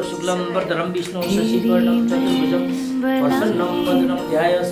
शुक्लं वरदरं विष्णु शशिवर्णं चतुर्भुजं प्रसन्नं वदनं ध्यायेत्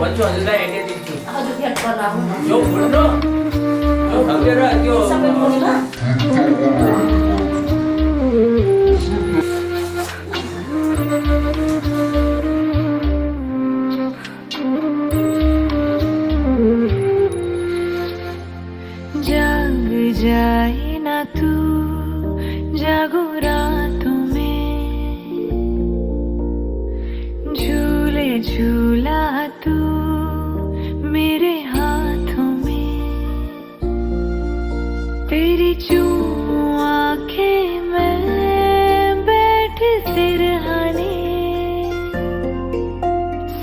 भन्छु हजुरलाई हेर्ने दिन्छु हजुर भेट गर्न आउनु यो भन्नु यो भगेर त्यो सबै मोड्नु जाग जाए ना तू जागो रातों में झूले झूला तू मेरे हाथों में तेरी चूम आंखें में बैठ सिरहाने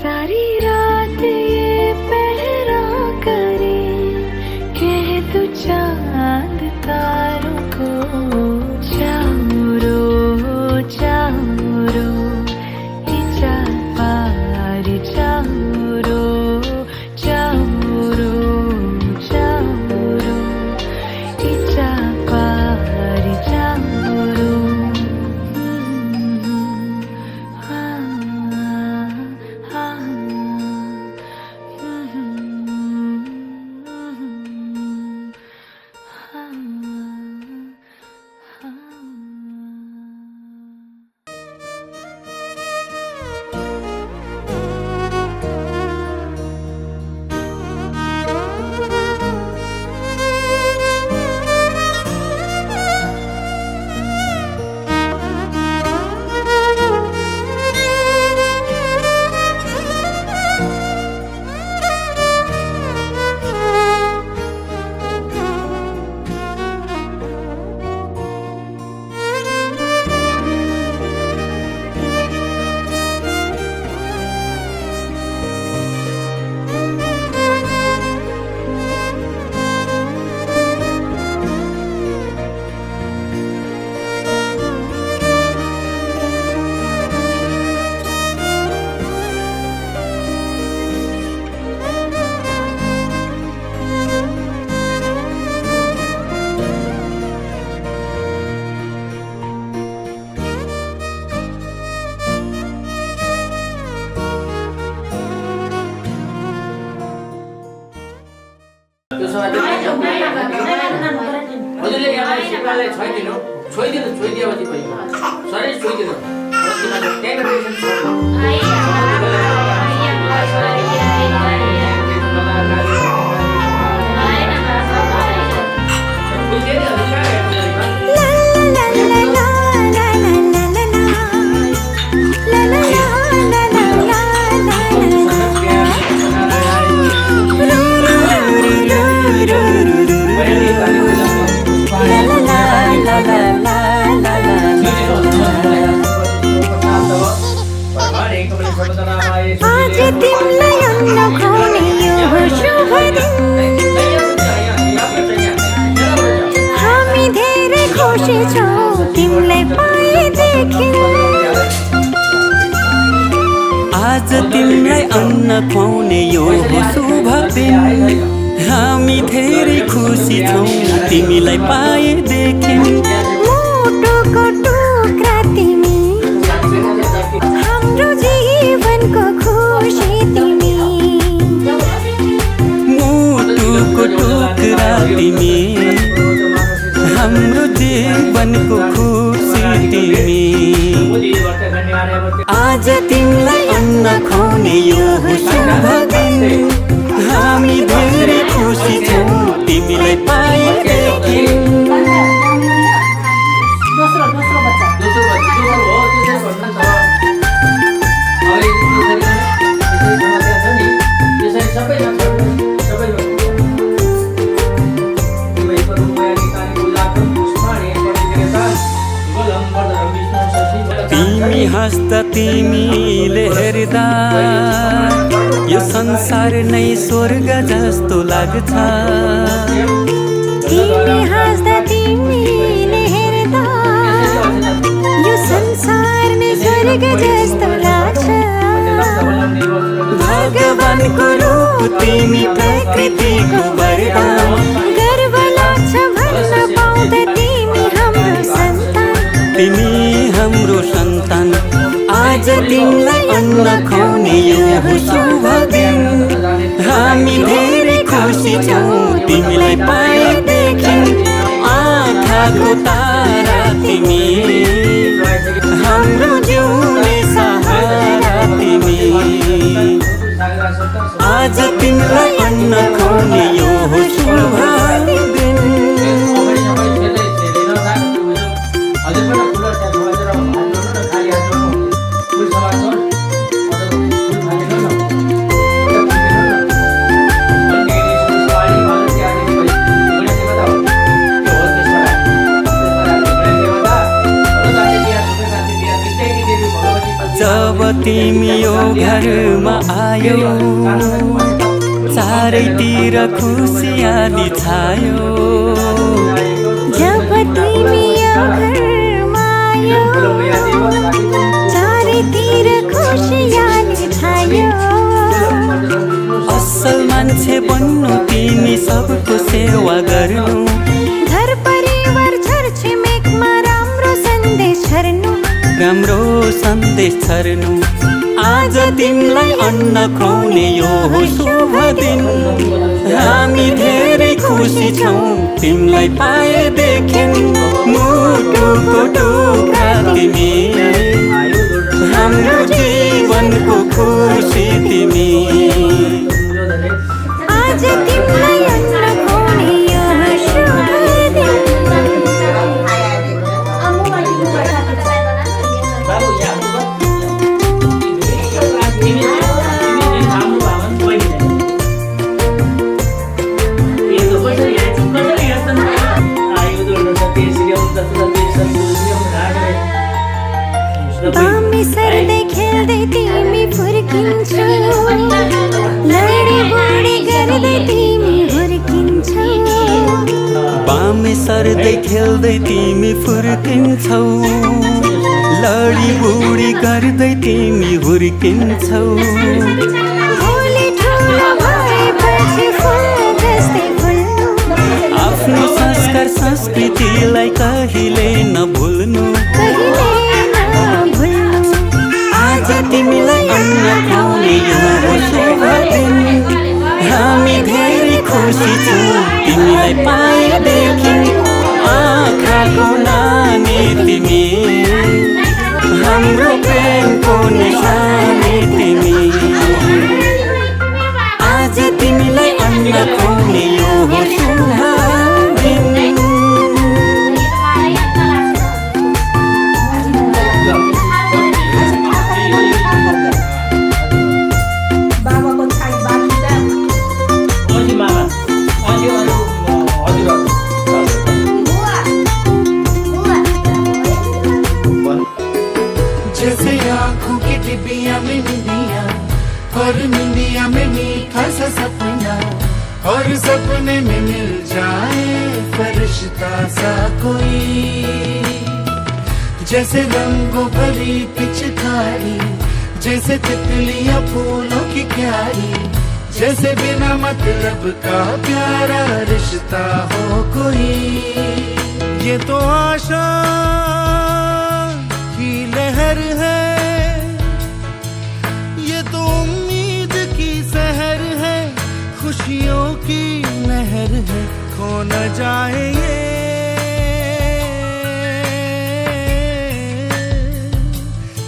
सारी रात ये पहरा करे कह तू चांद तारों को चारो चारो इचा पारी चारो चारो चारो इचा पारी चारो हाँ हाँ हजुरले यहाँ शिवलाई छोइदिनु छोइदिएपछि भयो शरीर छोइदिनु आज तिमलाई अन्न खुवाउने यो शुभ दिन हामी धेरै खुसी छौँ तिमीलाई पाएदेखि आज तिमीलाई अन्न खुवाउने यो शुभ दिन हामी धेरै खुसी छौँ तिमीलाई पाएदेखि मुटुको टुक्रा तिमी हाम्रो जीवनको खुसी तिमी मुटुको टुक्रा तिमी हाम्रो जीवनको खुसी तिमी आज तिमीलाई अन्न खुवाउने यो शुभ दिन तिमीले हेर्दा यो संसार नै स्वर्ग जस्तो लाग्छ। तिमी हाँस्दा तिमीले हेर्दा यो संसार नै स्वर्ग जस्तो लाग्छ। भगवानको रूप तिमी प्रकृतिको वरदान, गर्व लाग्छ भन्न पाउँदा तिमी हाम्रो सन्तान। तिमी हाम्रो सन्तान, आज तिमीलाई अन्न खुवाउने यो हो शुभ दिन। हामी धेरै खुसी छौँ तिमीलाई पाएदेखि। आँखाको तारा तिमी, हाम्रो जिउने सहारा तिमी। आज तिमीलाई अन्न खुवाउने यो हो शुभ दिन। जब तिमी यो घरमा आयो चारैतिर खुसियाली छायो। जब तिमी यो घरमा आयो चारैतिर खुसियाली छायो। असल मान्छे बन्नु तिमी सबको सेवा गर्नु। घर परिवार छरछिमेकमा राम्रो सन्देश छर्नु। राम्रो सन्देश छर्नु। आज तिमीलाई अन्न खुवाउने यो हो शुभ दिन। हामी धेरै खुसी छौँ तिमीलाई पाएदेखि। मुटुको टुक्रा तिमी, हाम्रो जीवनको खुसी तिमी। आज तिमीलाई अन्न खुवाउने यो हो शुभ दिन। बामे सर्दै खेल्दै तिमी फुर्किन्छौ। लडी बडी गर्दै तिमी हुर्किन्छौ। बामे सर्दै खेल्दै तिमी फुर्किन्छौ। लडी बुढी गर्दै तिमी हुर्किन्छौ। भोलि ठुलो भएपछि फुल जस्तै फुल्नु। आफ्नो संस्कार संस्कृतिलाई कहिले नभुल्नु। आज तिमीलाई अन्न खुवाउने यो हो शुभ दिन। हामी धेरै खुसी छौँ तिमीलाई पाएदेखि। आँखाको नानी तिमी, हाम्रो प्रेमको निशानी तिमी। आज तिमीलाई अन्न खुवाउने यो हो शुभ दिन। जैसे आँखों की डिबिया में निंदिया, और निंदिया में मीठा सा सपना, और सपने में मिल जाए फरिश्ता सा कोई। जैसे रंगों भरी पिचकारी, जैसे तितलियां फूलों की क्यारी, जैसे बिना मतलब का प्यारा रिश्ता हो कोई। ये तो आशा की लहर है, ये तो उम्मीद की सहर है, खुशियों की नहर है, खो न जाए ये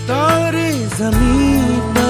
तारे ज़मीं पर।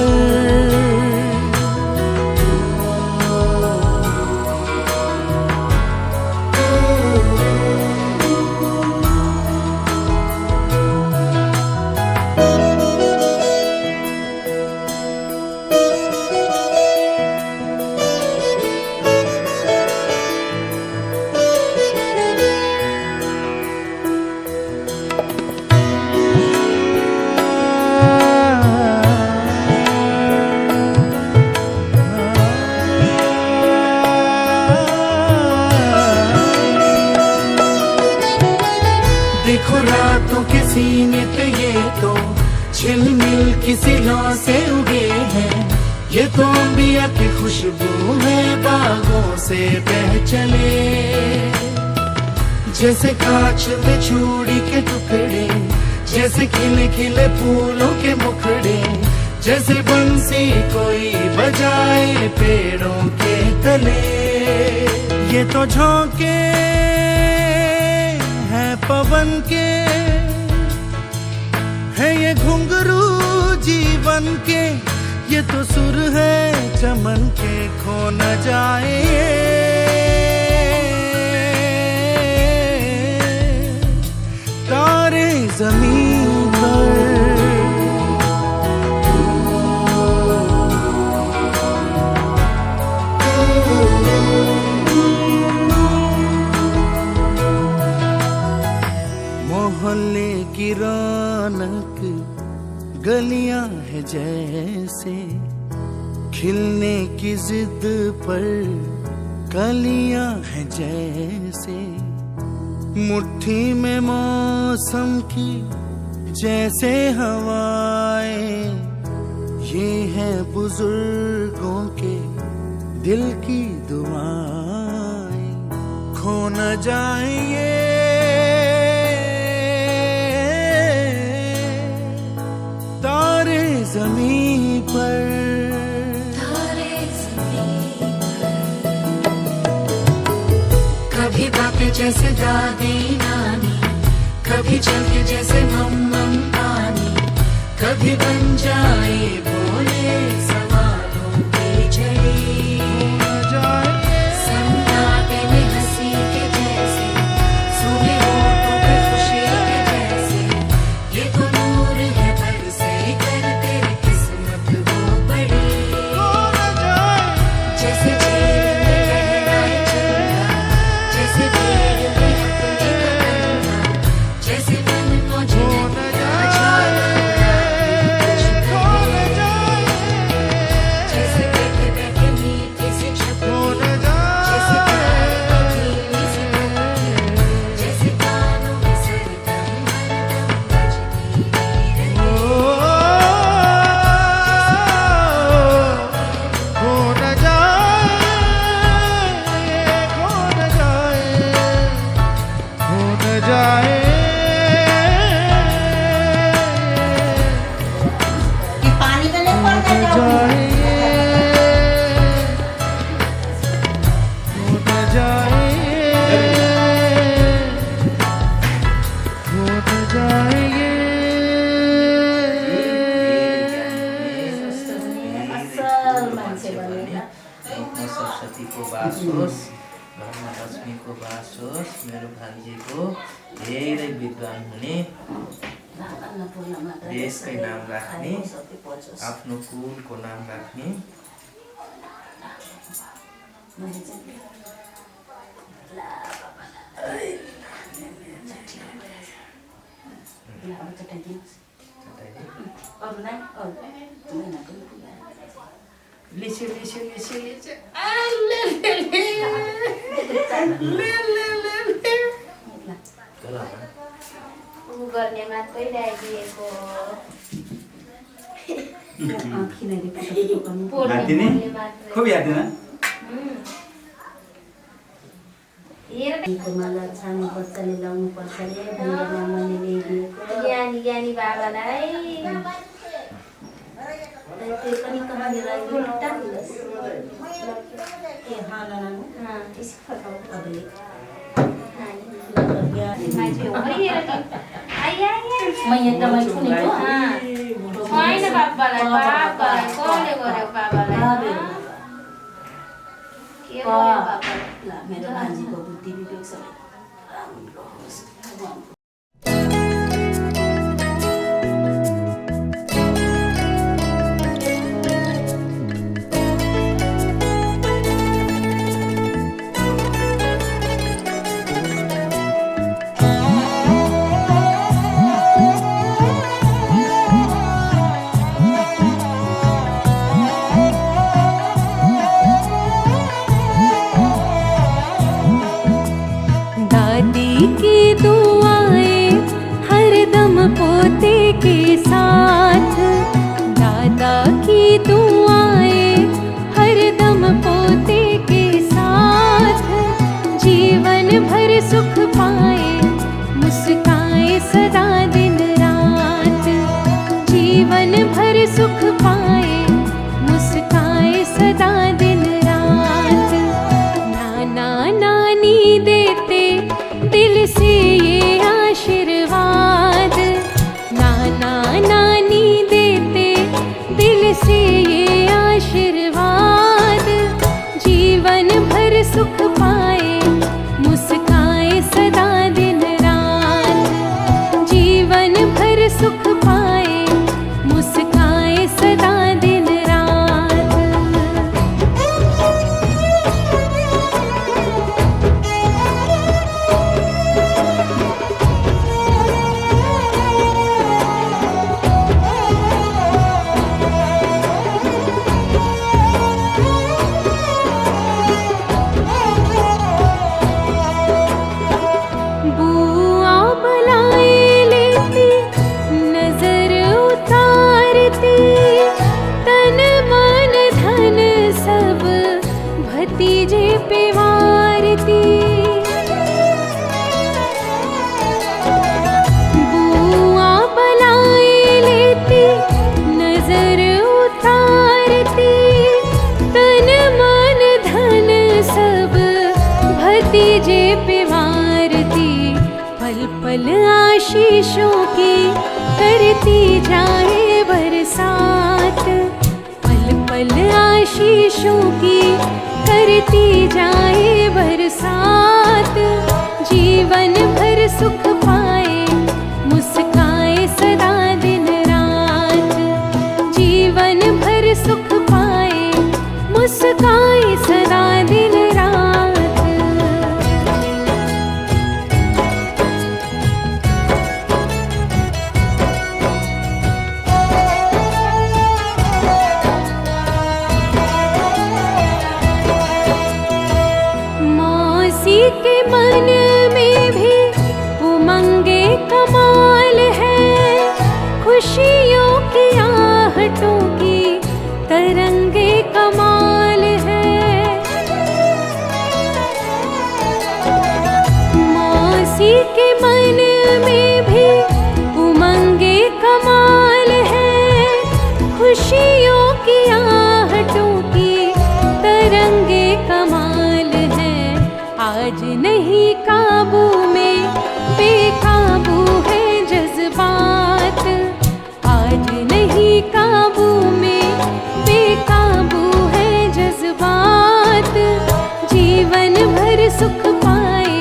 किसी लौ से उगे हैं, ये तो अंबिया की खुशबू है, बागों से बह चले। जैसे कांच में चूड़ी के टुकड़े, जैसे खिले खिले फूलों के मुखड़े, जैसे बंसी कोई बजाए पेड़ों के तले। ये तो झोंके हैं पवन के, है ये घुंघरू जीवन के, ये तो सुर है चमन के, खो न जाए तारे जमीन पर। मोहल्ले की रौनक गलियां है जैसे, खिलने की जिद पर कलियां है जैसे, मुट्ठी में मौसम की जैसे हवाएं, ये है बुजुर्गों के दिल की दुआएं, खो न जाए ये तारे ज़मीं पर। कभी बातें जैसे दादी नानी, कभी चलके जैसे मम्मा पानी, कभी बन जाए बोले सवालों की झड़ी। सन्नाटे में हंसी के जैसे, सूखे होठों पे खुशी के जैसे, ये तो नूर है बरसे कर तेरी किस्मत वो बड़ी। जैसे झील में लहराए चंदा, जैसे भीड़ में अपनी तमन्ना, जैसे मन को झिलमिला जाए कुछ करे। जैसे बैठे बैठे मीठी सी छपरी, जैसे प्यार की धीमी सी पत्ती, जैसे कानों में सरगम हरदम बजती रहे। खो न जाए, खो न जाए, खो न जाए। पानी तो नहीं पड़ता खो न जाए, खो न जाए। असल मान्छे बनेर सरस्वती को बास होस्, घरमा लक्ष्मी को बास होस्, मेरो भान्जीको धेरै विद्वान हुने, देशकै नाम राख्ने, आफ्नो कुलको नाम राख्ने। लिसे लिसे लिसे लिसे उ गर्ने मात्रै ल्याइदिएको खूब याद है ना। माला छान्नुपर्छ नि, लाउनुपर्छ नि, मामाले ल्याइदिएको ज्ञानी ज्ञानी बाबालाई त्यो पनि कहाँनिर टाक्नुहोस्। ए हाँ नाना इसी फटाउ अब मान्छे हो है हेर आइया म एकदमै छुनेको छैन बाबालाई कसले गर्यो बाबालाई के गर्यो बाबालाई मेरो भान्जीको बुद्धि विवेक सबै राम्रो होस्। दादी की दुआ करती, तन मन धन सब भतीजे पे वारती। पल पल आशीषों की करती जाए बरसात, पल पल आशीषों की करती जाए बरसात। जीवन भर सुख पाए, मुस्काए सदा दिन रात। जीवन भर सुख पाए, मुस्काए सदा दिन रात। मौसी के मन में भी उमंगे कमाल है, खुशियों की आहटों की तरंगे कमाल है। मौसी के मन में भी उमंगे कमाल है, खुशियों की आहटों की तरंगे कमाल है। आज नहीं काबू में बेकाबू है जज्बात, आज नहीं काबू में बेकाबू है जज्बात। जीवन भर सुख पाए,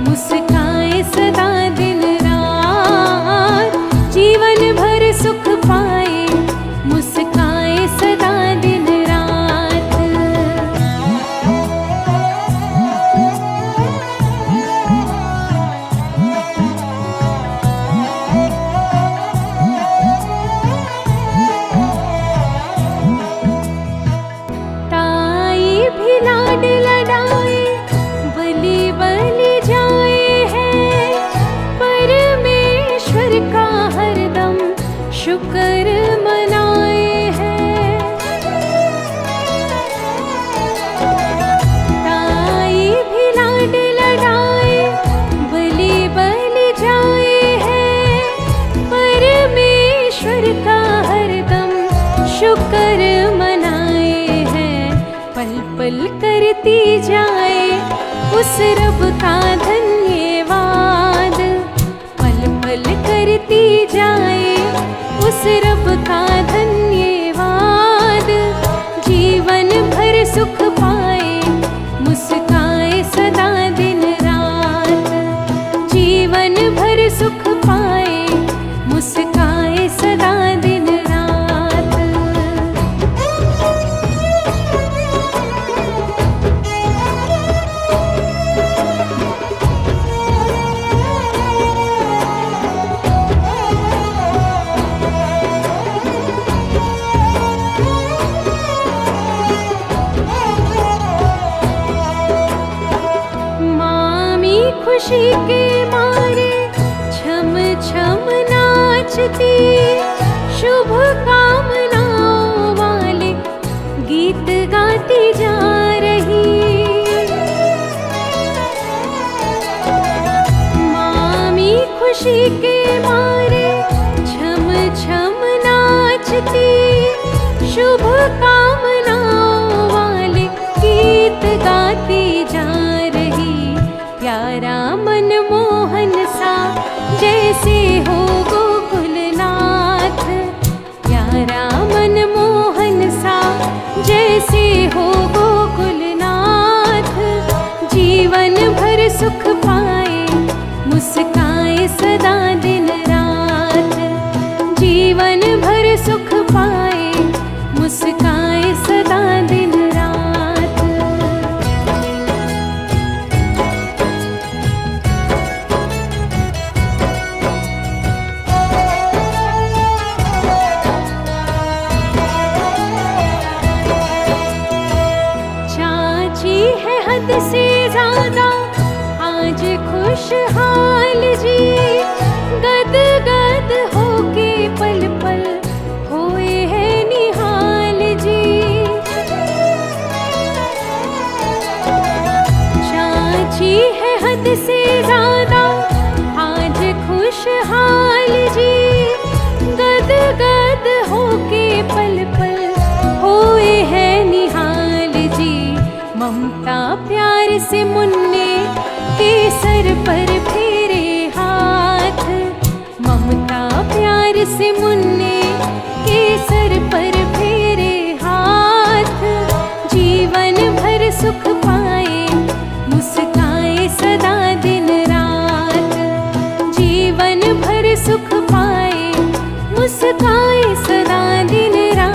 मुस्काए सदा दिन रात। जीवन भर सुख पाए, मुस्काए सदा दिन रात। ताई भी लाड लडाए, बलि बलि जाए है, परमेश्वर का हरदम शुक्र मनाए है। ताई भी लाड लडाए, बलि बलि जाए है, परमेश्वर का हरदम शुक्र मनाए है। पल पल करती जाए उस रब का धन्यवाद, पल पल करती जाए उस रब का धन्यवाद। जीवन भर सुख पाए, मुस्काए सदा दिन रात। जीवन भर सुख पाए, मुस्काए सदा दिन रात। मामी खुशी के मारे छम छम नाचती, शुभ कामनाओं वाले गीत गाती जा रही। मामी खुशी के मारे छम छम नाचती, शुभ कामनाओं वाले गीत गाती जा रही। प्यारा मनमोहन सा जैसे हो गोकुलनाथ, प्यारा मनमोहन सा जैसे हो गोकुलनाथ। जीवन भर सुख पाए, मुस्काए सदा दिन रात। जीवन भर सुख पाए, मुस्काए सदा दिन रात। चाची है हद से ज्यादा आज खुशहाल जी, गद गद होके पल पल होए है निहाल जी। चाची है हद से ज्यादा आज खुशहाल जी, गद गद होके पल पल होए से मुन्ने के सर पर फेरे हाथ, ममता प्यार से मुन्ने के सर पर फेरे हाथ। जीवन भर सुख पाए मुस्काए सदा दिन रात, जीवन भर सुख पाए मुस्काए सदा दिन रात।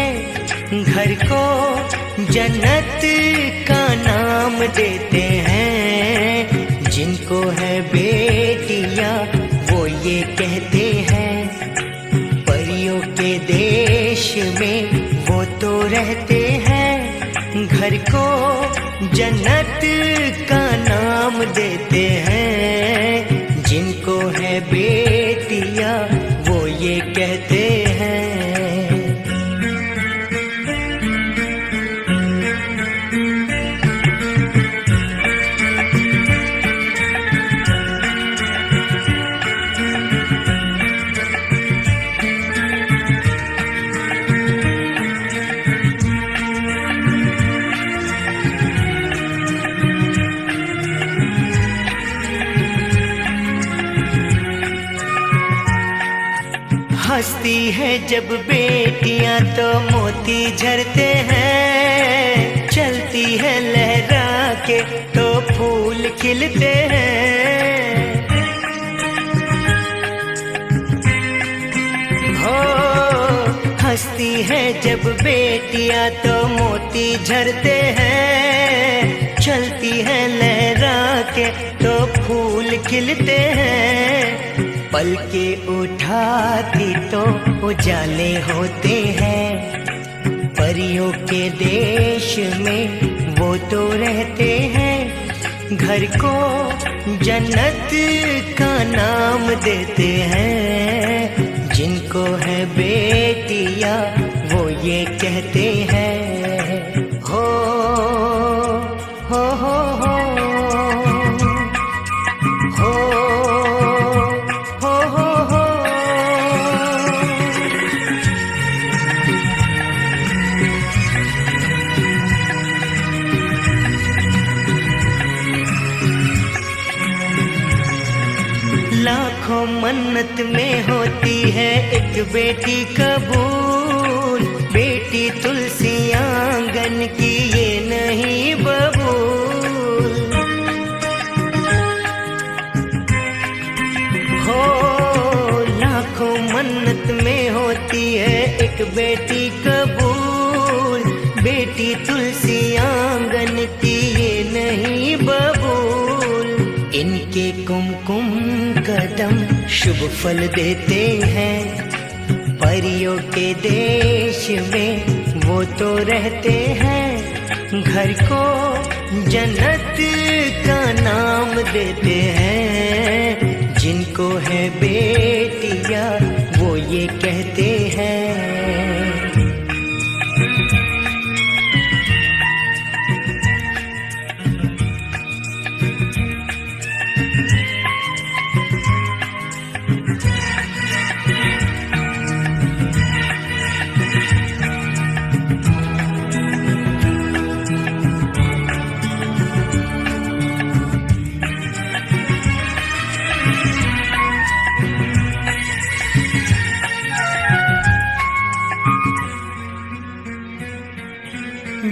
घर को जन्नत का नाम देते हैं। जिनको है बेटियां वो ये कहते हैं, परियों के देश में वो तो रहते हैं। घर को जन्नत का नाम देते हैं। जिनको है बेटियां वो ये कहते हैं। हंसती है जब बेटियां तो मोती झरते हैं। चलती है लहरा के तो फूल खिलते हैं। हो हंसती है जब बेटियां तो मोती झरते हैं। चलती है लहरा के तो फूल खिलते हैं। पल के उठाती तो उजाले होते हैं। परियों के देश में वो तो रहते हैं। घर को जन्नत का नाम देते हैं। जिनको है बेटियां वो ये कहते हैं। हो हो हो हो लाखों मन्नत में होती है एक बेटी कबूल। बेटी तुलसी आंगन की ये नहीं बबूल। हो लाखों मन्नत में होती है एक बेटी कबूल। बेटी तुलसी आंगन की ये नहीं बबूल। इनके कुमकुम कदम शुभ फल देते हैं। परियों के देश में वो तो रहते हैं। घर को जन्नत का नाम देते हैं। जिनको है बेटियां वो ये कहते हैं।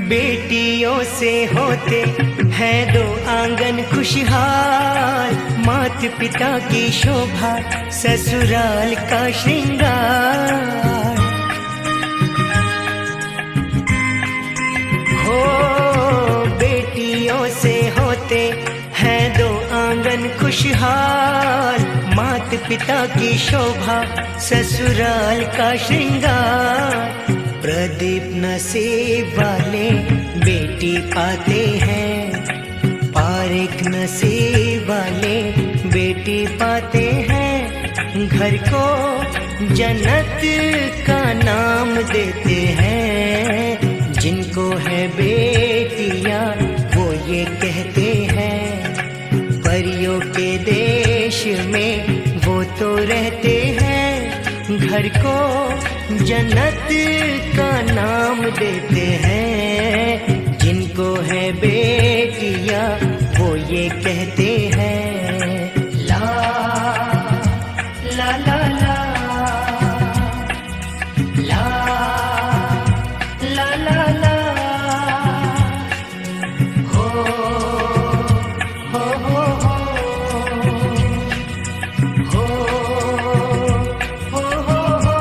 बेटियों से होते हैं दो आंगन खुशहाल। माता पिता की शोभा ससुराल का श्रृंगार। हो बेटियों से होते हैं दो आंगन खुशहाल। माता पिता की शोभा ससुराल का श्रृंगार। प्रदीप नसीब वाले बेटी पाते हैं। पारिक नसीब वाले बेटी पाते हैं। घर को जन्नत का नाम देते हैं। जिनको है बेटियां वो ये कहते हैं। परियों के देश में वो तो रहते हैं। घर को जन्नत का नाम देते हैं। जिनको है बेटियां वो ये कहते हैं। ला ला ला ला ला ला ला ला हो हो हो हो हो हो हो।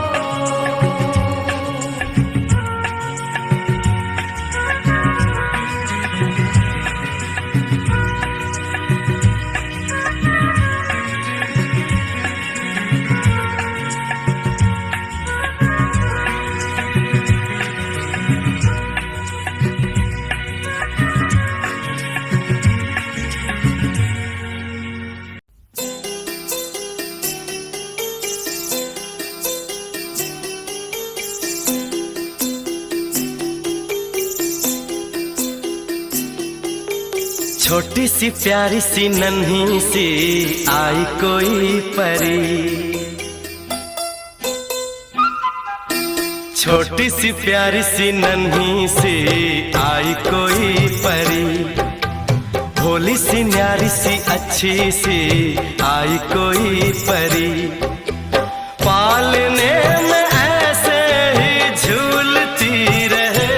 छोटी सी प्यारी सी नन्ही सी आई कोई परी, छोटी सी प्यारी सी नन्ही सी आई कोई परी, भोली सी न्यारी सी अच्छी सी आई कोई परी, पालने में ऐसे ही झूलती रहे,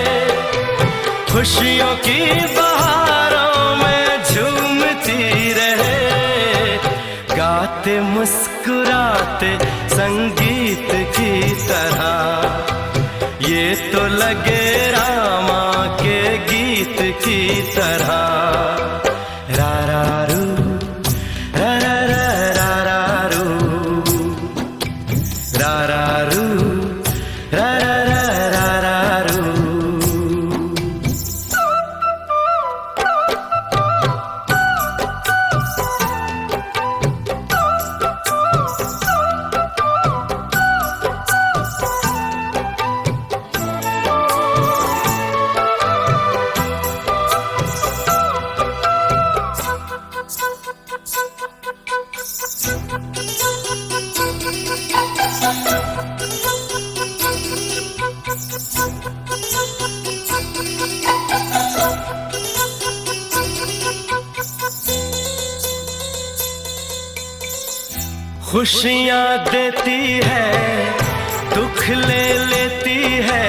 खुशियों की बहारों में झूमती रहे, गाते मुस्कुराते संगीत की तरह, ये तो लगे रामा के गीत की तरह। रा रा रू रा रा रा रा रा रू रा रा रू रा रा रा रा रा रू। खुशियाँ देती है दुख ले लेती है,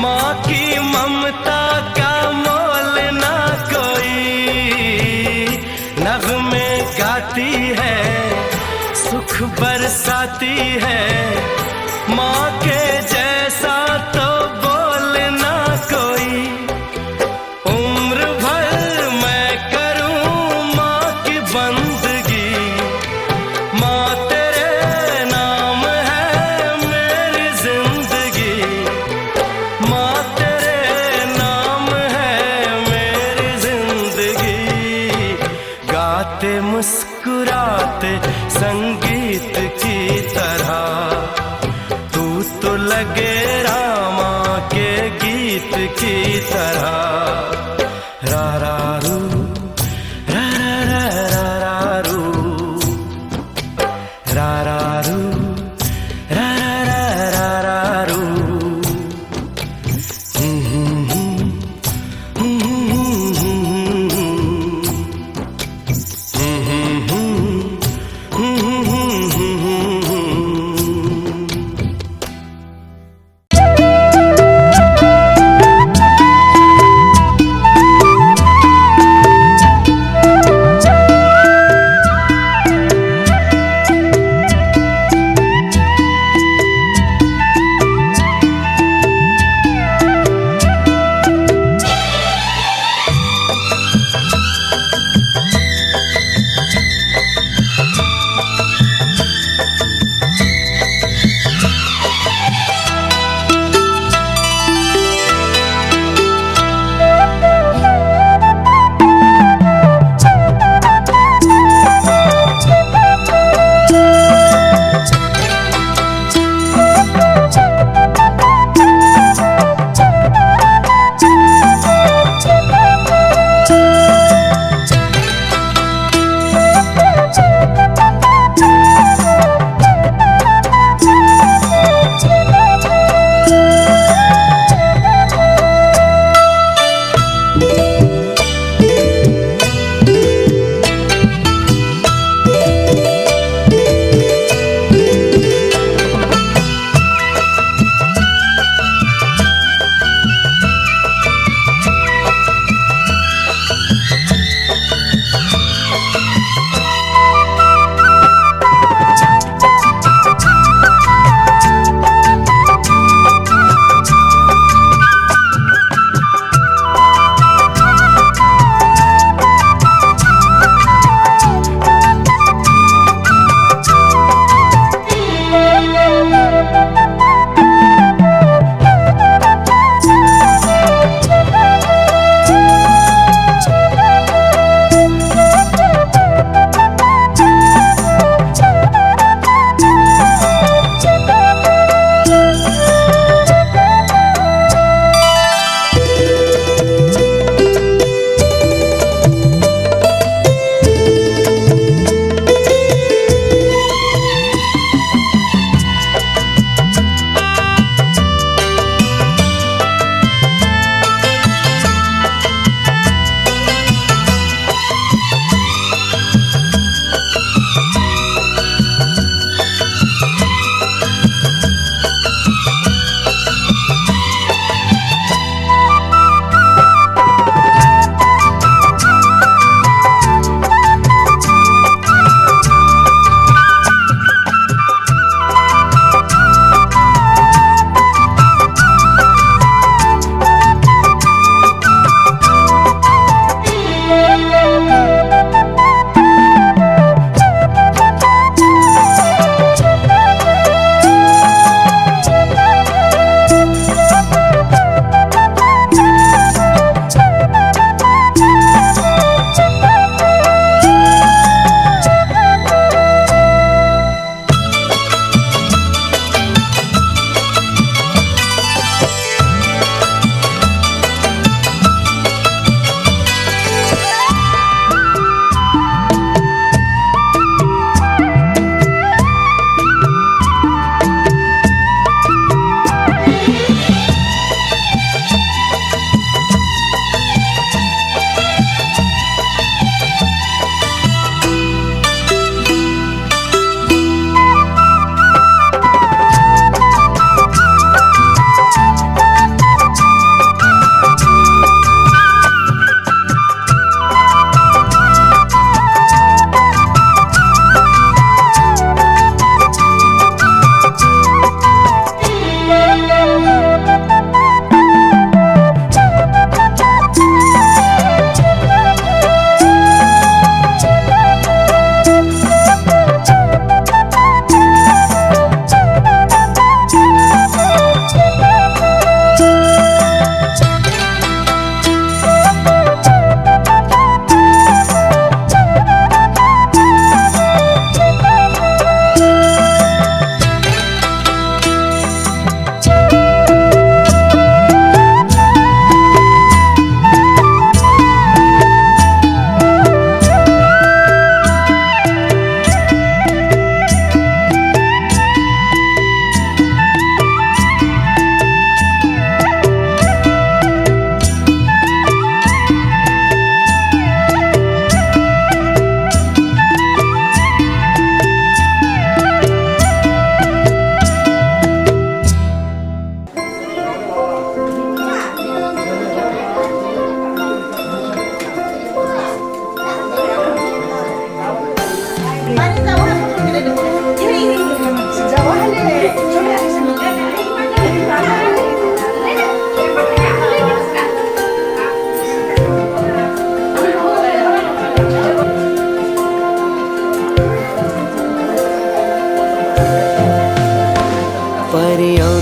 माँ की ममता का मोल ना कोई, नग़्मे गाती है सुख बरसाती है, माँ के जैसा तो बोल ना कोई, उम्र भर मैं करूँ माँ की बंदगी, माँ तेरे नाम है मेरी जिंदगी, माँ तेरे नाम है मेरी जिंदगी, गाते मुस्कुराते संगीत की तरह, तू तो लगे रामा के गीत की तरह। रा रा रू रा रा रा रा रू रा रा रू रा रा रा रा रू।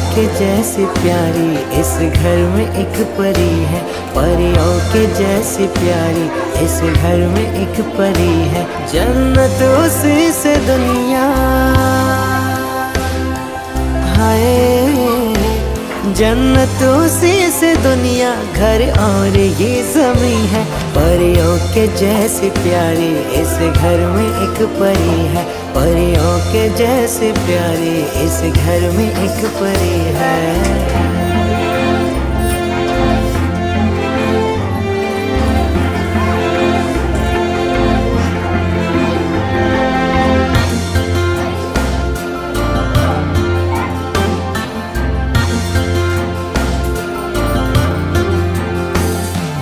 के जैसी प्यारी इस घर में एक परी है, परियों के जैसी प्यारी इस घर में एक परी है। जन्नत उसी से दुनिया, हाय जन्नत उसी से दुनिया, घर और ये ज़मीं है। परियों के जैसी प्यारी इस घर में एक परी है, परियों के जैसी प्यारी इस घर में एक परी है।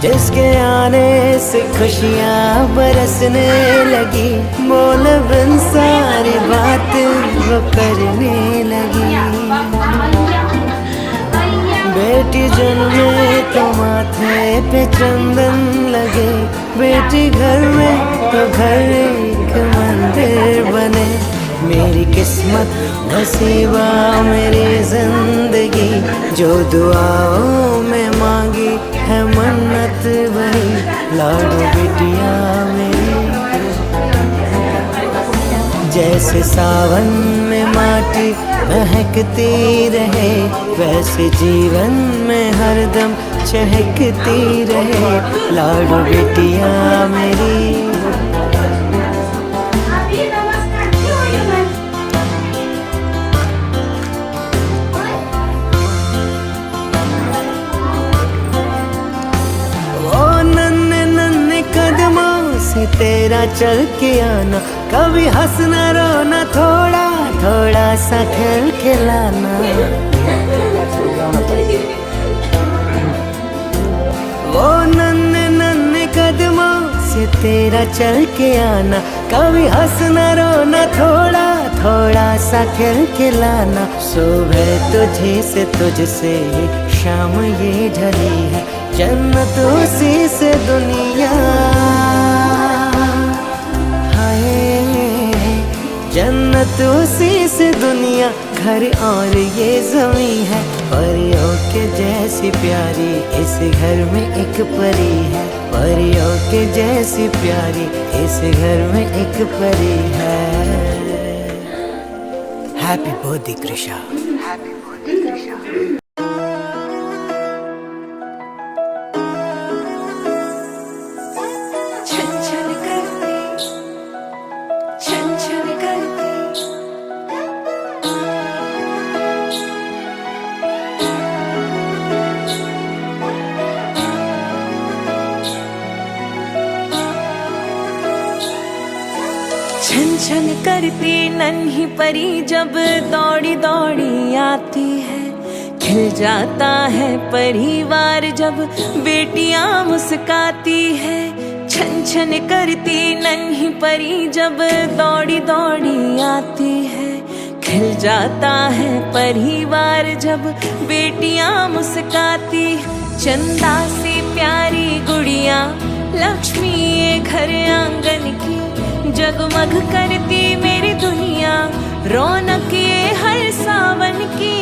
जिसके आने से खुशियाँ बरसने लगी, बोल बिन सारी बात वो करने लगी। बेटी जन्मे तो माथे पे चंदन लगे, बेटी घर में तो घर एक मंदिर बने। मेरी किस्मत नसीबा मेरी जिंदगी, जो दुआओं में मांगी है मन्नत वही। लाडो बिटिया मेरी, जैसे सावन में माटी महकती रहे, वैसे जीवन में हरदम चहकती रहे। लाडो बिटिया मेरी, तेरा चल के आना, कभी हंसना रोना, थोड़ा थोड़ा सा खेल खिलाना। वो नन्हे नन्हे कदमों से तेरा चल के आना, कभी हंसना रोना, थोड़ा थोड़ा सा खेल खिलाना। सुबह तुझे से तुझसे शाम ये ढली है, जन्नत उसी से दुनिया, जन्नत उसी से दुनिया, घर और ये ज़मीं है। परियों के जैसी प्यारी इस घर में एक परी है, परियों के जैसी प्यारी इस घर में एक परी है। Happy birthday Krisha. छन छन करती नन्ही परी जब दौड़ी दौड़ी आती है, खिल जाता है परिवार जब बेटियां मुस्काती है। छन छन करती नन्ही परी जब दौड़ी दौड़ी आती है, खिल जाता है परिवार जब बेटियां मुस्काती। चंदा से प्यारी गुड़िया लक्ष्मी ये घर आंगन की, जगमग करती मेरी दुनिया, रौनक ये हर सावन की।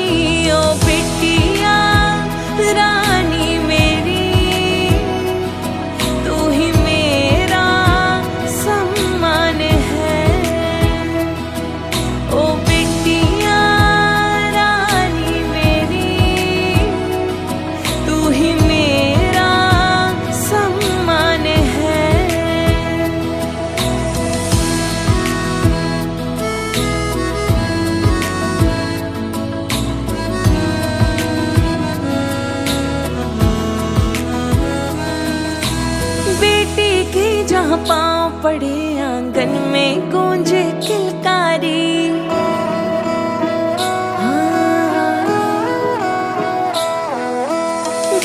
ओ बिटिया रानी मेरी, तू ही मेरा सम्मान है। ओ बिटिया रानी मेरी, तू ही मेरा सम्मान है। जहाँ पाँव पड़े आंगन में गूंजे किलकारी,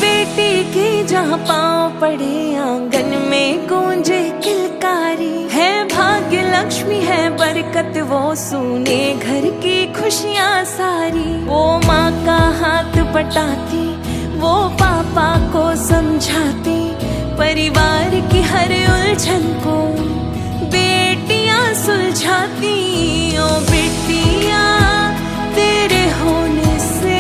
बेटी की जहाँ पाँव पड़े आंगन में गूंजे किलकारी। है भाग्य लक्ष्मी है बरकत वो सूने घर की खुशियाँ सारी। वो माँ का हाथ बटाती, वो पापा को समझाती, परिवार की हर उलझन को बेटियां सुलझाती। ओ बेटियां तेरे होने से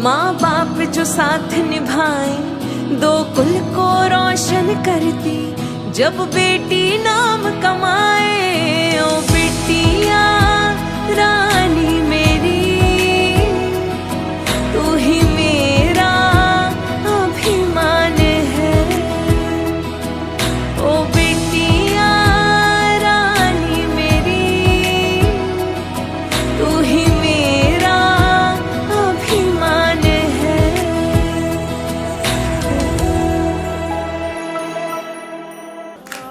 माँ बाप जो साथ निभाए दो कुल को रोशन करती, जब बेटी नाम कमाए ओ बेटिया रानी मेरी, तू ही मेरा अभिमान है। ओ बेटिया रानी मेरी, तू ही मेरा अभिमान है।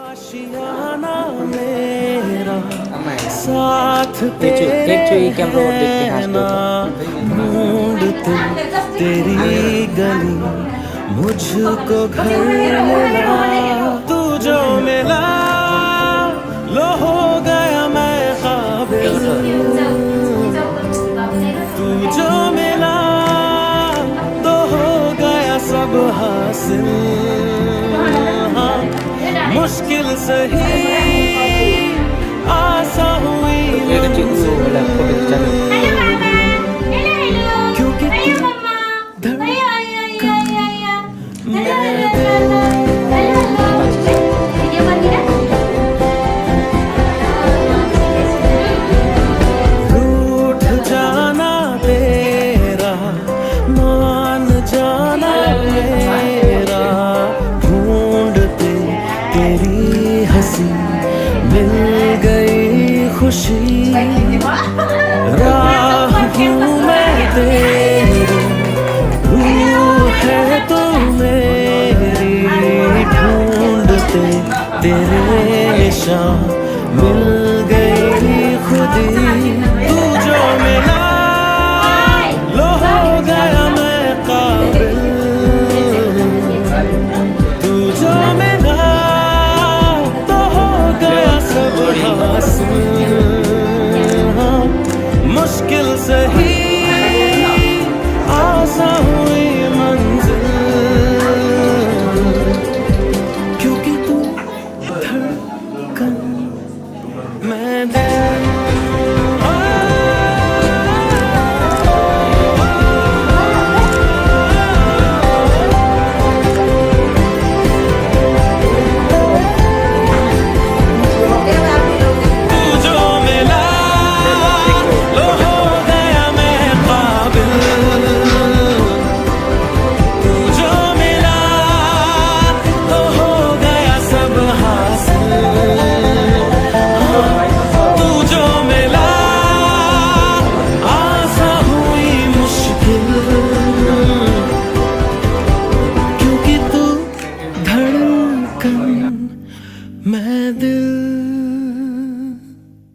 आशियाना मेरा साथ तेरा ढूंढते तेरी गली मुझको घर मिला, तू जो मिला लो हो गया मैं काबिल, तू जो मिला तो हो गया सब हासिल। हाँ, मुश्किल सही आसा हुई क्योंकि रूठ जाना तेरा मान जाना मेरा, ढूंढते तेरी हंसी मिल गई खुशी, राह हूँ मैं तेरी रूह है तू मेरी, ढूंढते तेरे निशान मिल गई खुदी, तू जो मिला लो हो गया मैं काबिल, तू जो मिला तो हो गया सब हासिल। हाँ, मुश्किल सही आसा हुई मंजिल, क्योंकि तू धड़कन मैं दिल। मैं दिल।